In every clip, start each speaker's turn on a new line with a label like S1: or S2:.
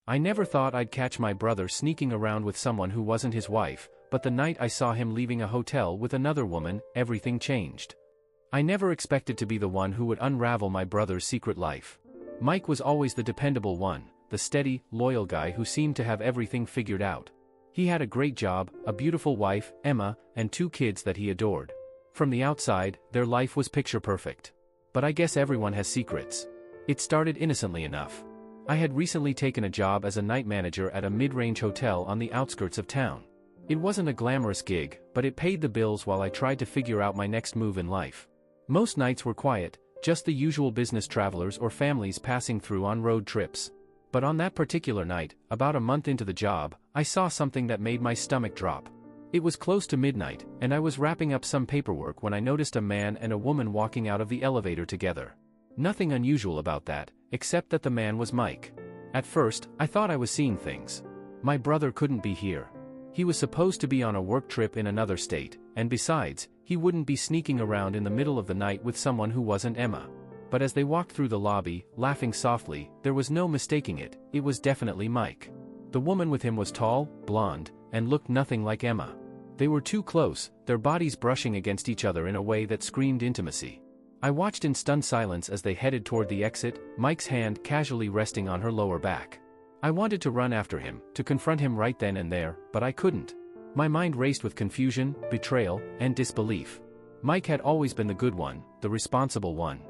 S1: I never thought I'd catch my brother sneaking around with someone who wasn't his wife, but the night I saw him leaving a hotel with another woman, everything changed. I never expected to be the one who would unravel my brother's secret life. Mike was always the dependable one, the steady, loyal guy who seemed to have everything figured out. He had a great job, a beautiful wife, Emma, and 2 kids that he adored. From the outside, their life was picture perfect. But I guess everyone has secrets. It started innocently enough. I had recently taken a job as a night manager at a mid-range hotel on the outskirts of town. It wasn't a glamorous gig, but it paid the bills while I tried to figure out my next move in life. Most nights were quiet, just the usual business travelers or families passing through on road trips. But on that particular night, about a month into the job, I saw something that made my stomach drop. It was close to midnight, and I was wrapping up some paperwork when I noticed a man and a woman walking out of the elevator together. Nothing unusual about that, except that the man was Mike. At first, I thought I was seeing things. My brother couldn't be here. He was supposed to be on a work trip in another state, and besides, he wouldn't be sneaking around in the middle of the night with someone who wasn't Emma. But as they walked through the lobby, laughing softly, there was no mistaking it, it was definitely Mike. The woman with him was tall, blonde, and looked nothing like Emma. They were too close, their bodies brushing against each other in a way that screamed intimacy. I watched in stunned silence as they headed toward the exit, Mike's hand casually resting on her lower back. I wanted to run after him, to confront him right then and there, but I couldn't. My mind raced with confusion, betrayal, and disbelief. Mike had always been the good one, the responsible one.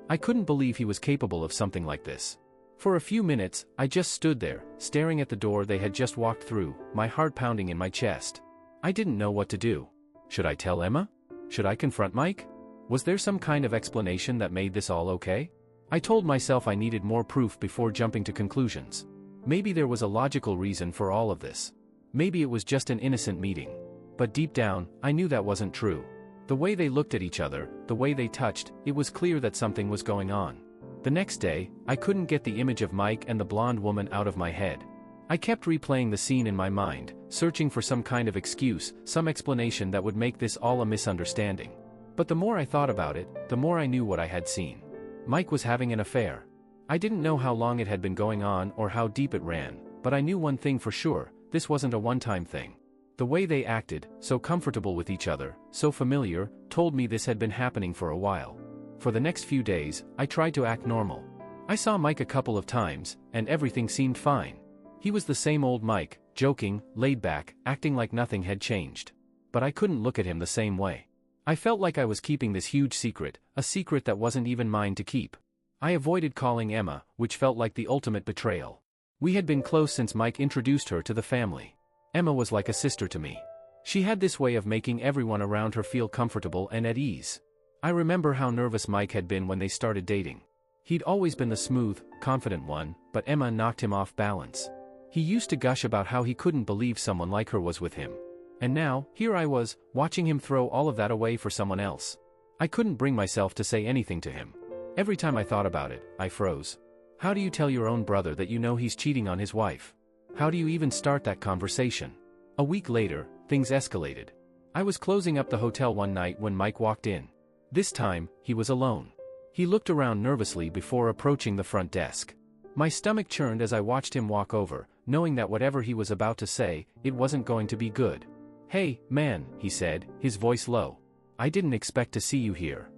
S1: I couldn't believe he was capable of something like this. For a few minutes, I just stood there, staring at the door they had just walked through, my heart pounding in my chest. I didn't know what to do. Should I tell Emma? Should I confront Mike? Was there some kind of explanation that made this all okay? I told myself I needed more proof before jumping to conclusions. Maybe there was a logical reason for all of this. Maybe it was just an innocent meeting. But deep down, I knew that wasn't true. The way they looked at each other, the way they touched, it was clear that something was going on. The next day, I couldn't get the image of Mike and the blonde woman out of my head. I kept replaying the scene in my mind, searching for some kind of excuse, some explanation that would make this all a misunderstanding. But the more I thought about it, the more I knew what I had seen. Mike was having an affair. I didn't know how long it had been going on or how deep it ran, but I knew one thing for sure, this wasn't a one-time thing. The way they acted, so comfortable with each other, so familiar, told me this had been happening for a while. For the next few days, I tried to act normal. I saw Mike a couple of times, and everything seemed fine. He was the same old Mike, joking, laid back, acting like nothing had changed. But I couldn't look at him the same way. I felt like I was keeping this huge secret, a secret that wasn't even mine to keep. I avoided calling Emma, which felt like the ultimate betrayal. We had been close since Mike introduced her to the family. Emma was like a sister to me. She had this way of making everyone around her feel comfortable and at ease. I remember how nervous Mike had been when they started dating. He'd always been the smooth, confident one, but Emma knocked him off balance. He used to gush about how he couldn't believe someone like her was with him. And now, here I was, watching him throw all of that away for someone else. I couldn't bring myself to say anything to him. Every time I thought about it, I froze. How do you tell your own brother that you know he's cheating on his wife? How do you even start that conversation? A week later, things escalated. I was closing up the hotel one night when Mike walked in. This time, he was alone. He looked around nervously before approaching the front desk. My stomach churned as I watched him walk over, knowing that whatever he was about to say, it wasn't going to be good. "Hey, man," he said, his voice low. "I didn't expect to see you here."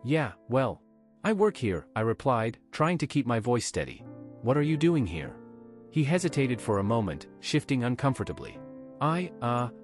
S1: "Yeah, well, I work here," I replied, trying to keep my voice steady. "What are you doing here?" He hesitated for a moment, shifting uncomfortably. I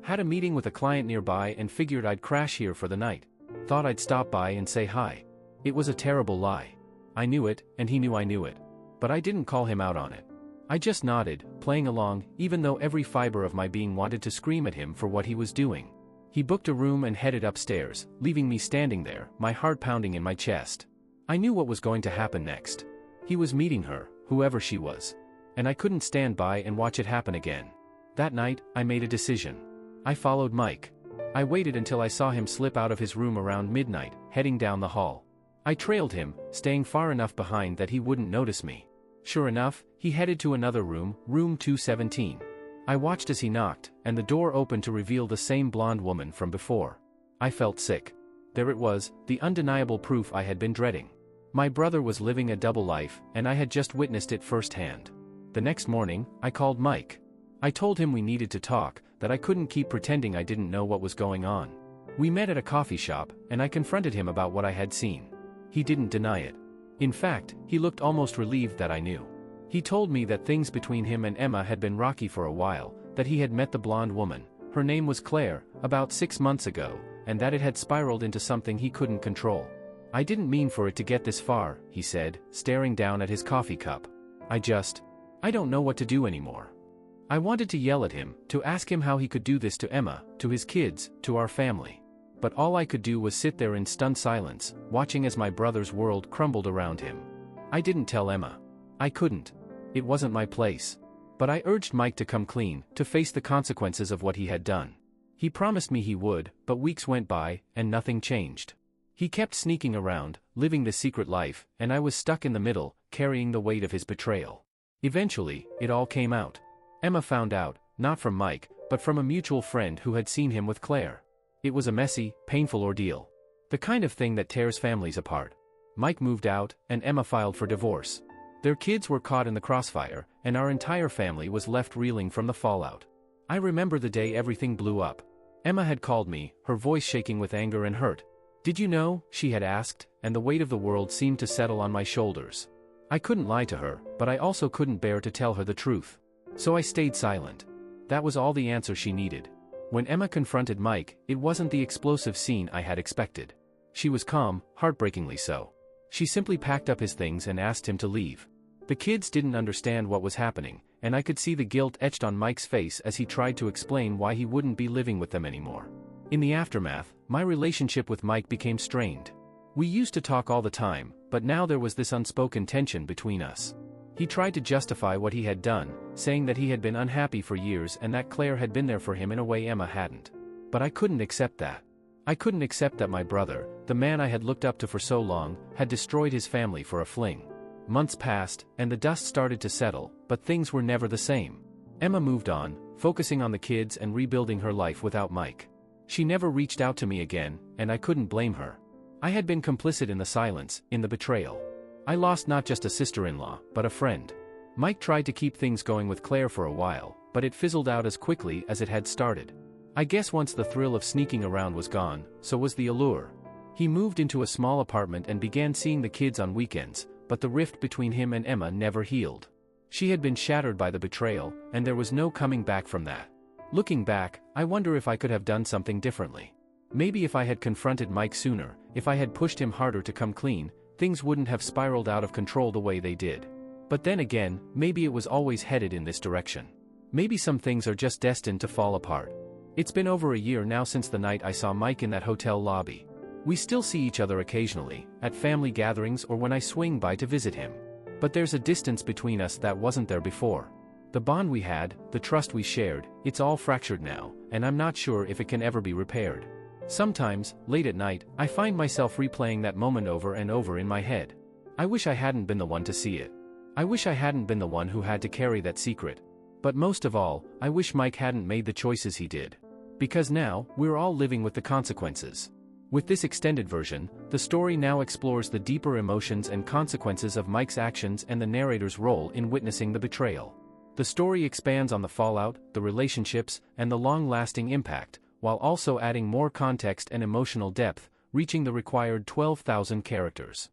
S1: had a meeting with a client nearby and figured I'd crash here for the night. Thought I'd stop by and say hi." It was a terrible lie. I knew it, and he knew I knew it. But I didn't call him out on it. I just nodded, playing along, even though every fiber of my being wanted to scream at him for what he was doing. He booked a room and headed upstairs, leaving me standing there, my heart pounding in my chest. I knew what was going to happen next. He was meeting her, whoever she was. And I couldn't stand by and watch it happen again. That night, I made a decision. I followed Mike. I waited until I saw him slip out of his room around midnight, heading down the hall. I trailed him, staying far enough behind that he wouldn't notice me. Sure enough, he headed to another room, room 217. I watched as he knocked, and the door opened to reveal the same blonde woman from before. I felt sick. There it was, the undeniable proof I had been dreading. My brother was living a double life, and I had just witnessed it firsthand. The next morning, I called Mike. I told him we needed to talk, that I couldn't keep pretending I didn't know what was going on. We met at a coffee shop, and I confronted him about what I had seen. He didn't deny it. In fact, he looked almost relieved that I knew. He told me that things between him and Emma had been rocky for a while, that he had met the blonde woman, her name was Claire, about 6 months ago, and that it had spiraled into something he couldn't control. I didn't mean for it to get this far, he said, staring down at his coffee cup. I don't know what to do anymore. I wanted to yell at him, to ask him how he could do this to Emma, to his kids, to our family. But all I could do was sit there in stunned silence, watching as my brother's world crumbled around him. I didn't tell Emma. I couldn't. It wasn't my place. But I urged Mike to come clean, to face the consequences of what he had done. He promised me he would, but weeks went by, and nothing changed. He kept sneaking around, living this secret life, and I was stuck in the middle, carrying the weight of his betrayal. Eventually, it all came out. Emma found out, not from Mike, but from a mutual friend who had seen him with Claire. It was a messy, painful ordeal. The kind of thing that tears families apart. Mike moved out, and Emma filed for divorce. Their kids were caught in the crossfire, and our entire family was left reeling from the fallout. I remember the day everything blew up. Emma had called me, her voice shaking with anger and hurt. "Did you know?" she had asked, and the weight of the world seemed to settle on my shoulders. I couldn't lie to her, but I also couldn't bear to tell her the truth. So I stayed silent. That was all the answer she needed. When Emma confronted Mike, it wasn't the explosive scene I had expected. She was calm, heartbreakingly so. She simply packed up his things and asked him to leave. The kids didn't understand what was happening, and I could see the guilt etched on Mike's face as he tried to explain why he wouldn't be living with them anymore. In the aftermath, my relationship with Mike became strained. We used to talk all the time, but now there was this unspoken tension between us. He tried to justify what he had done, saying that he had been unhappy for years and that Claire had been there for him in a way Emma hadn't. But I couldn't accept that. I couldn't accept that my brother, the man I had looked up to for so long, had destroyed his family for a fling. Months passed, and the dust started to settle, but things were never the same. Emma moved on, focusing on the kids and rebuilding her life without Mike. She never reached out to me again, and I couldn't blame her. I had been complicit in the silence, in the betrayal. I lost not just a sister-in-law, but a friend. Mike tried to keep things going with Claire for a while, but it fizzled out as quickly as it had started. I guess once the thrill of sneaking around was gone, so was the allure. He moved into a small apartment and began seeing the kids on weekends, but the rift between him and Emma never healed. She had been shattered by the betrayal, and there was no coming back from that. Looking back, I wonder if I could have done something differently. Maybe if I had confronted Mike sooner, if I had pushed him harder to come clean, things wouldn't have spiraled out of control the way they did. But then again, maybe it was always headed in this direction. Maybe some things are just destined to fall apart. It's been over a year now since the night I saw Mike in that hotel lobby. We still see each other occasionally, at family gatherings or when I swing by to visit him. But there's a distance between us that wasn't there before. The bond we had, the trust we shared, it's all fractured now, and I'm not sure if it can ever be repaired. Sometimes, late at night, I find myself replaying that moment over and over in my head. I wish I hadn't been the one to see it. I wish I hadn't been the one who had to carry that secret. But most of all, I wish Mike hadn't made the choices he did. Because now, we're all living with the consequences. With this extended version, the story now explores the deeper emotions and consequences of Mike's actions and the narrator's role in witnessing the betrayal. The story expands on the fallout, the relationships, and the long-lasting impact, while also adding more context and emotional depth, reaching the required 12,000 characters.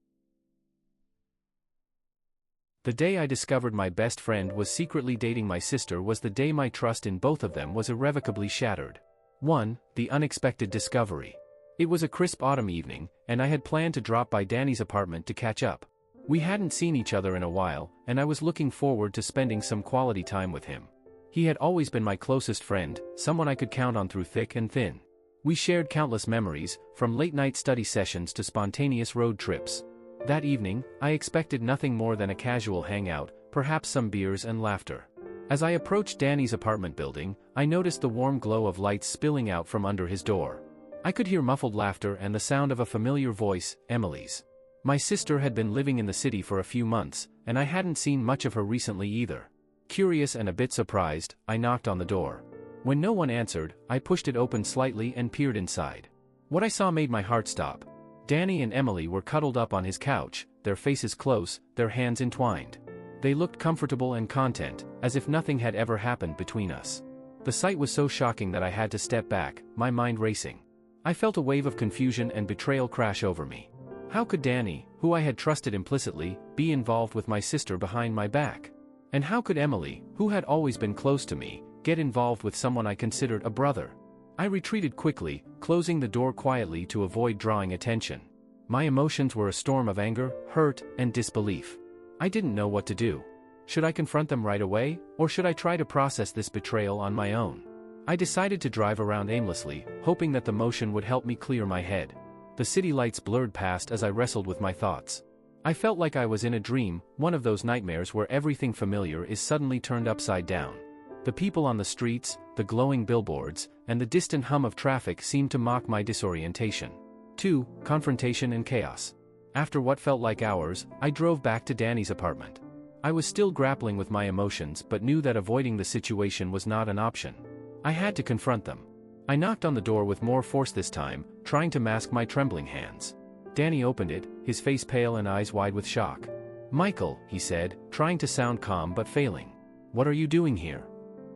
S1: The day I discovered my best friend was secretly dating my sister was the day my trust in both of them was irrevocably shattered. 1. The unexpected discovery. It was a crisp autumn evening, and I had planned to drop by Danny's apartment to catch up. We hadn't seen each other in a while, and I was looking forward to spending some quality time with him. He had always been my closest friend, someone I could count on through thick and thin. We shared countless memories, from late-night study sessions to spontaneous road trips. That evening, I expected nothing more than a casual hangout, perhaps some beers and laughter. As I approached Danny's apartment building, I noticed the warm glow of lights spilling out from under his door. I could hear muffled laughter and the sound of a familiar voice, Emily's. My sister had been living in the city for a few months, and I hadn't seen much of her recently either. Curious and a bit surprised, I knocked on the door. When no one answered, I pushed it open slightly and peered inside. What I saw made my heart stop. Danny and Emily were cuddled up on his couch, their faces close, their hands entwined. They looked comfortable and content, as if nothing had ever happened between us. The sight was so shocking that I had to step back, my mind racing. I felt a wave of confusion and betrayal crash over me. How could Danny, who I had trusted implicitly, be involved with my sister behind my back? And how could Emily, who had always been close to me, get involved with someone I considered a brother? I retreated quickly, closing the door quietly to avoid drawing attention. My emotions were a storm of anger, hurt, and disbelief. I didn't know what to do. Should I confront them right away, or should I try to process this betrayal on my own? I decided to drive around aimlessly, hoping that the motion would help me clear my head. The city lights blurred past as I wrestled with my thoughts. I felt like I was in a dream, one of those nightmares where everything familiar is suddenly turned upside down. The people on the streets, the glowing billboards, and the distant hum of traffic seemed to mock my disorientation. 2. Confrontation and chaos. After what felt like hours, I drove back to Danny's apartment. I was still grappling with my emotions but knew that avoiding the situation was not an option. I had to confront them. I knocked on the door with more force this time, trying to mask my trembling hands. Danny opened it, his face pale and eyes wide with shock. "Michael," he said, trying to sound calm but failing. "What are you doing here?"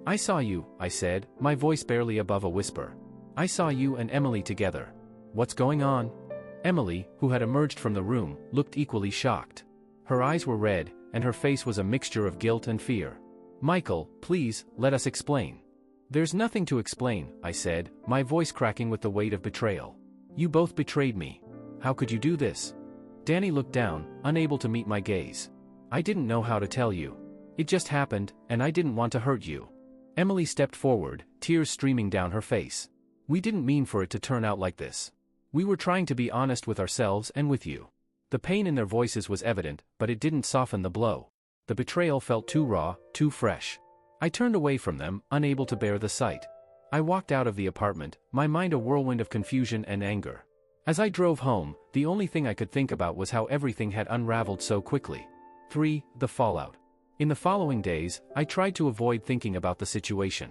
S1: "I saw you," I said, my voice barely above a whisper. "I saw you and Emily together. What's going on?" Emily, who had emerged from the room, looked equally shocked. Her eyes were red, and her face was a mixture of guilt and fear. "Michael, please, let us explain." "There's nothing to explain," I said, my voice cracking with the weight of betrayal. "You both betrayed me. How could you do this?" Danny looked down, unable to meet my gaze. "I didn't know how to tell you. It just happened, and I didn't want to hurt you." Emily stepped forward, tears streaming down her face. "We didn't mean for it to turn out like this. We were trying to be honest with ourselves and with you." The pain in their voices was evident, but it didn't soften the blow. The betrayal felt too raw, too fresh. I turned away from them, unable to bear the sight. I walked out of the apartment, my mind a whirlwind of confusion and anger. As I drove home, the only thing I could think about was how everything had unraveled so quickly. 3. The fallout. In the following days, I tried to avoid thinking about the situation.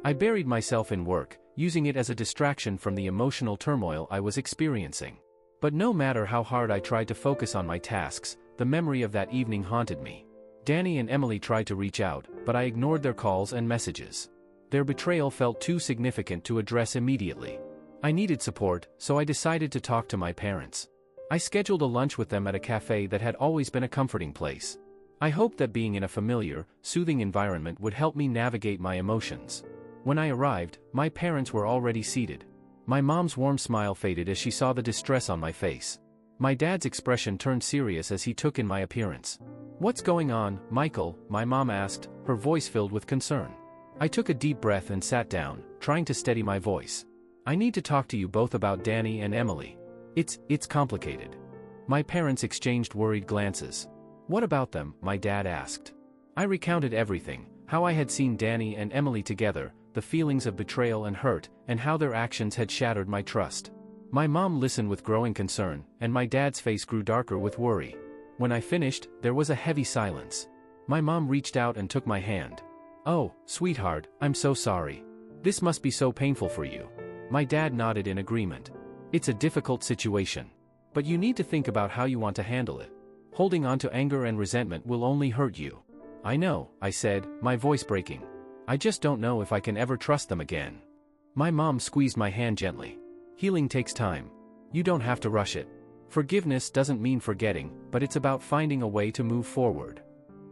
S1: I buried myself in work, using it as a distraction from the emotional turmoil I was experiencing. But no matter how hard I tried to focus on my tasks, the memory of that evening haunted me. Danny and Emily tried to reach out, but I ignored their calls and messages. Their betrayal felt too significant to address immediately. I needed support, so I decided to talk to my parents. I scheduled a lunch with them at a cafe that had always been a comforting place. I hoped that being in a familiar, soothing environment would help me navigate my emotions. When I arrived, my parents were already seated. My mom's warm smile faded as she saw the distress on my face. My dad's expression turned serious as he took in my appearance. "What's going on, Michael?" my mom asked, her voice filled with concern. I took a deep breath and sat down, trying to steady my voice. "I need to talk to you both about Danny and Emily. It's complicated." My parents exchanged worried glances. "What about them?" my dad asked. I recounted everything, how I had seen Danny and Emily together, the feelings of betrayal and hurt, and how their actions had shattered my trust. My mom listened with growing concern, and my dad's face grew darker with worry. When I finished, there was a heavy silence. My mom reached out and took my hand. "Oh, sweetheart, I'm so sorry. This must be so painful for you." My dad nodded in agreement. "It's a difficult situation. But you need to think about how you want to handle it. Holding on to anger and resentment will only hurt you." "I know," I said, my voice breaking. "I just don't know if I can ever trust them again." My mom squeezed my hand gently. "Healing takes time. You don't have to rush it. Forgiveness doesn't mean forgetting, but it's about finding a way to move forward."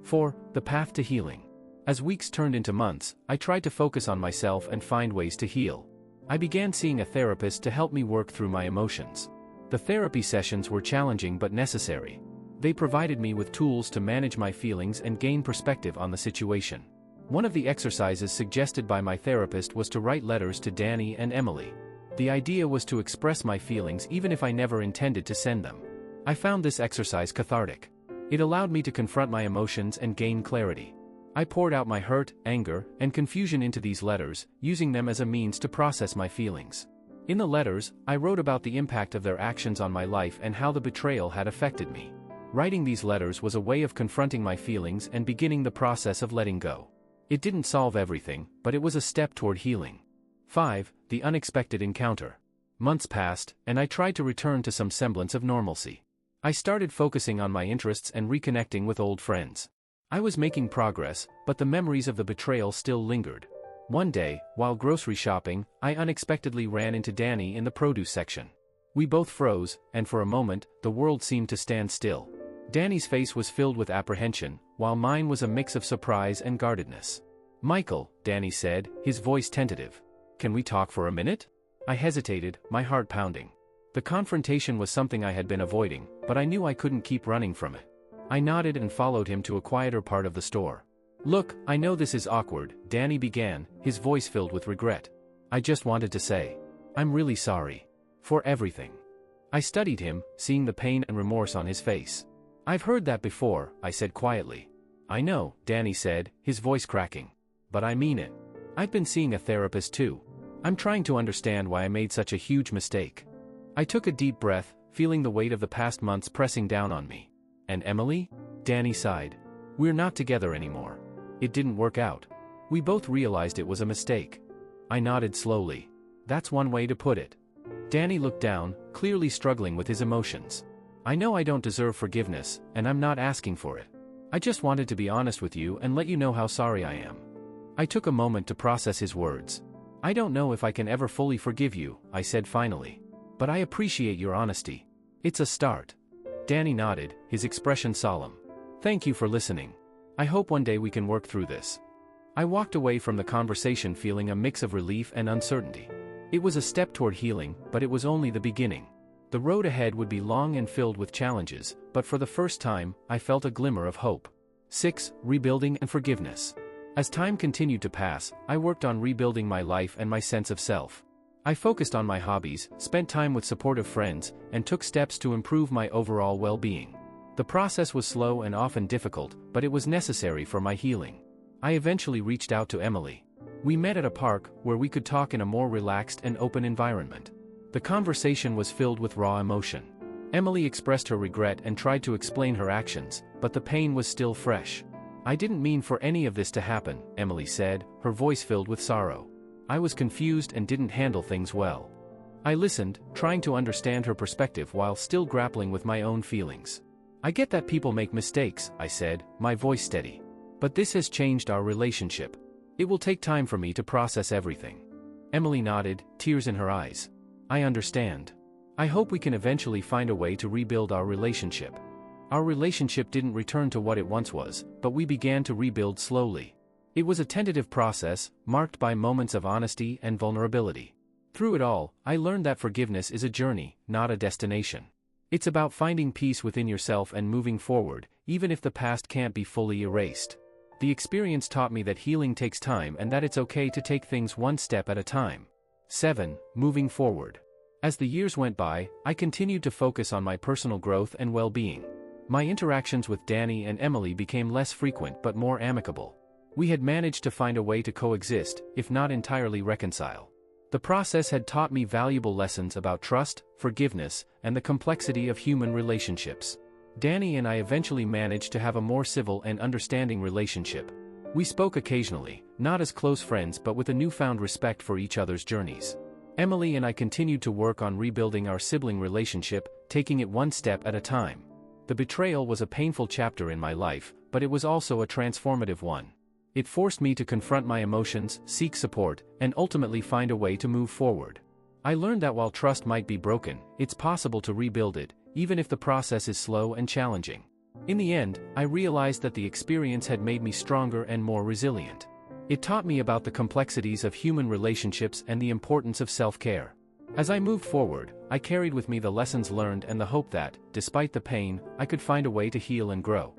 S1: 4. The path to healing. As weeks turned into months, I tried to focus on myself and find ways to heal. I began seeing a therapist to help me work through my emotions. The therapy sessions were challenging but necessary. They provided me with tools to manage my feelings and gain perspective on the situation. One of the exercises suggested by my therapist was to write letters to Danny and Emily. The idea was to express my feelings even if I never intended to send them. I found this exercise cathartic. It allowed me to confront my emotions and gain clarity. I poured out my hurt, anger, and confusion into these letters, using them as a means to process my feelings. In the letters, I wrote about the impact of their actions on my life and how the betrayal had affected me. Writing these letters was a way of confronting my feelings and beginning the process of letting go. It didn't solve everything, but it was a step toward healing. 5. The unexpected encounter. Months passed, and I tried to return to some semblance of normalcy. I started focusing on my interests and reconnecting with old friends. I was making progress, but the memories of the betrayal still lingered. One day, while grocery shopping, I unexpectedly ran into Danny in the produce section. We both froze, and for a moment, the world seemed to stand still. Danny's face was filled with apprehension, while mine was a mix of surprise and guardedness. "Michael," Danny said, his voice tentative. "Can we talk for a minute?" I hesitated, my heart pounding. The confrontation was something I had been avoiding, but I knew I couldn't keep running from it. I nodded and followed him to a quieter part of the store. "Look, I know this is awkward," Danny began, his voice filled with regret. "I just wanted to say, I'm really sorry. For everything." I studied him, seeing the pain and remorse on his face. "I've heard that before," I said quietly. "I know," Danny said, his voice cracking. "But I mean it. I've been seeing a therapist too. I'm trying to understand why I made such a huge mistake." I took a deep breath, feeling the weight of the past months pressing down on me. "And Emily?" Danny sighed. "We're not together anymore. It didn't work out. We both realized it was a mistake." I nodded slowly. "That's one way to put it." Danny looked down, clearly struggling with his emotions. "I know I don't deserve forgiveness, and I'm not asking for it. I just wanted to be honest with you and let you know how sorry I am." I took a moment to process his words. "I don't know if I can ever fully forgive you," I said finally. "But I appreciate your honesty. It's a start." Danny nodded, his expression solemn. "Thank you for listening. I hope one day we can work through this." I walked away from the conversation feeling a mix of relief and uncertainty. It was a step toward healing, but it was only the beginning. The road ahead would be long and filled with challenges, but for the first time, I felt a glimmer of hope. 6. Rebuilding and forgiveness. As time continued to pass, I worked on rebuilding my life and my sense of self. I focused on my hobbies, spent time with supportive friends, and took steps to improve my overall well-being. The process was slow and often difficult, but it was necessary for my healing. I eventually reached out to Emily. We met at a park, where we could talk in a more relaxed and open environment. The conversation was filled with raw emotion. Emily expressed her regret and tried to explain her actions, but the pain was still fresh. "I didn't mean for any of this to happen," Emily said, her voice filled with sorrow. "I was confused and didn't handle things well." I listened, trying to understand her perspective while still grappling with my own feelings. "I get that people make mistakes," I said, my voice steady. "But this has changed our relationship. It will take time for me to process everything." Emily nodded, tears in her eyes. "I understand. I hope we can eventually find a way to rebuild our relationship." Our relationship didn't return to what it once was, but we began to rebuild slowly. It was a tentative process, marked by moments of honesty and vulnerability. Through it all, I learned that forgiveness is a journey, not a destination. It's about finding peace within yourself and moving forward, even if the past can't be fully erased. The experience taught me that healing takes time and that it's okay to take things one step at a time. 7. Moving forward. As the years went by, I continued to focus on my personal growth and well-being. My interactions with Danny and Emily became less frequent but more amicable. We had managed to find a way to coexist, if not entirely reconcile. The process had taught me valuable lessons about trust, forgiveness, and the complexity of human relationships. Danny and I eventually managed to have a more civil and understanding relationship. We spoke occasionally, not as close friends but with a newfound respect for each other's journeys. Emily and I continued to work on rebuilding our sibling relationship, taking it one step at a time. The betrayal was a painful chapter in my life, but it was also a transformative one. It forced me to confront my emotions, seek support, and ultimately find a way to move forward. I learned that while trust might be broken, it's possible to rebuild it, even if the process is slow and challenging. In the end, I realized that the experience had made me stronger and more resilient. It taught me about the complexities of human relationships and the importance of self-care. As I moved forward, I carried with me the lessons learned and the hope that, despite the pain, I could find a way to heal and grow.